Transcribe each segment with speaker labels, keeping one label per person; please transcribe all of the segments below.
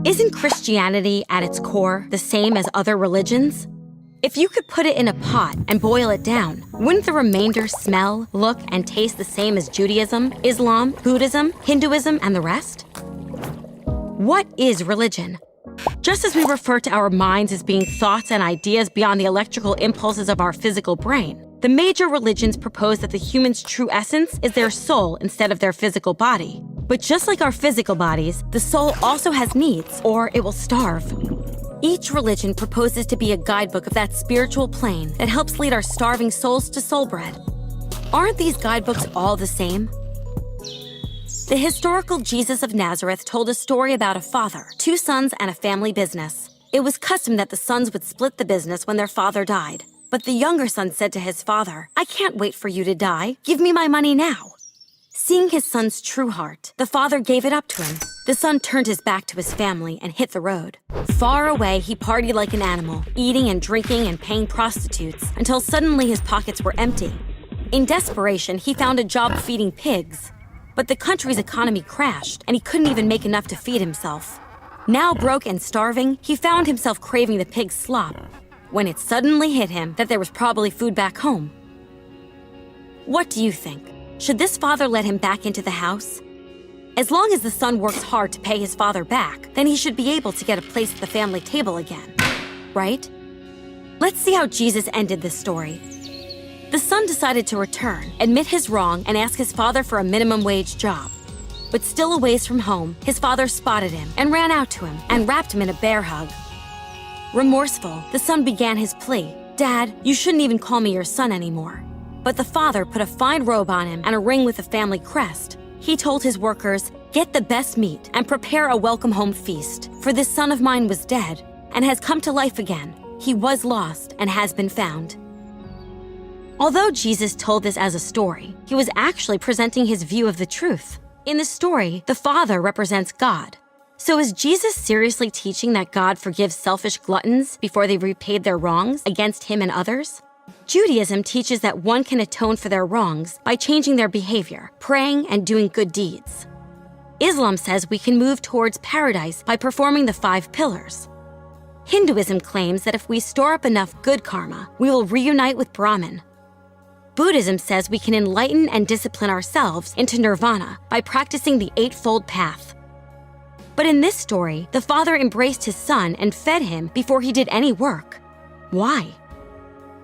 Speaker 1: Isn't Christianity at its core the same as other religions? If you could put it in a pot and boil it down, wouldn't the remainder smell, look, and taste the same as Judaism, Islam, Buddhism, Hinduism, and the rest? What is religion? Just as we refer to our minds as being thoughts and ideas beyond the electrical impulses of our physical brain, the major religions propose that the human's true essence is their soul instead of their physical body. But just like our physical bodies, the soul also has needs, or it will starve. Each religion proposes to be a guidebook of that spiritual plane that helps lead our starving souls to soul bread. Aren't these guidebooks all the same? The historical Jesus of Nazareth told a story about a father, 2 sons, and a family business. It was custom that the sons would split the business when their father died. But the younger son said to his father, "I can't wait for you to die. Give me my money now." Seeing his son's true heart, the father gave it up to him. The son turned his back to his family and hit the road. Far away, he partied like an animal, eating and drinking and paying prostitutes, until suddenly his pockets were empty. In desperation, he found a job feeding pigs. But the country's economy crashed, and he couldn't even make enough to feed himself. Now broke and starving, he found himself craving the pig's slop, when it suddenly hit him that there was probably food back home. What do you think? Should this father let him back into the house? As long as the son works hard to pay his father back, then he should be able to get a place at the family table again, right? Let's see how Jesus ended this story. The son decided to return, admit his wrong, and ask his father for a minimum wage job. But still a ways from home, his father spotted him and ran out to him and wrapped him in a bear hug. Remorseful, the son began his plea. "Dad, you shouldn't even call me your son anymore." But the father put a fine robe on him and a ring with a family crest. He told his workers, "Get the best meat and prepare a welcome home feast, for this son of mine was dead and has come to life again. He was lost and has been found." Although Jesus told this as a story, he was actually presenting his view of the truth. In the story, the father represents God. So is Jesus seriously teaching that God forgives selfish gluttons before they've repaid their wrongs against him and others? Judaism teaches that one can atone for their wrongs by changing their behavior, praying, and doing good deeds. Islam says we can move towards paradise by performing the 5 pillars. Hinduism claims that if we store up enough good karma, we will reunite with Brahman. Buddhism says we can enlighten and discipline ourselves into nirvana by practicing the 8-fold path. But in this story, the father embraced his son and fed him before he did any work. Why?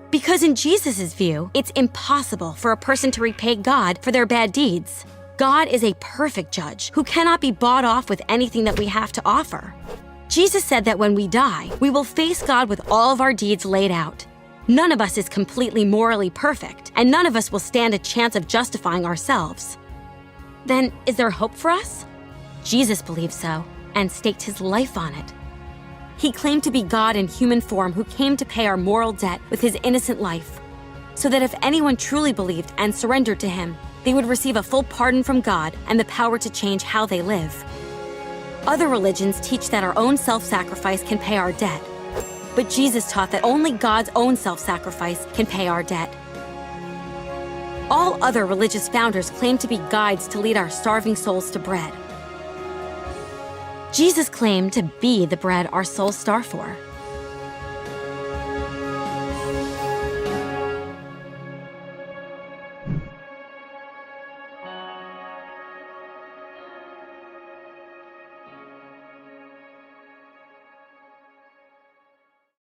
Speaker 1: Because in Jesus' view, it's impossible for a person to repay God for their bad deeds. God is a perfect judge who cannot be bought off with anything that we have to offer. Jesus said that when we die, we will face God with all of our deeds laid out. None of us is completely morally perfect, and none of us will stand a chance of justifying ourselves. Then, is there hope for us? Jesus believed so, and staked his life on it. He claimed to be God in human form who came to pay our moral debt with his innocent life, so that if anyone truly believed and surrendered to him, they would receive a full pardon from God and the power to change how they live. Other religions teach that our own self-sacrifice can pay our debt, but Jesus taught that only God's own self-sacrifice can pay our debt. All other religious founders claim to be guides to lead our starving souls to bread. Jesus claimed to be the bread our souls starve for.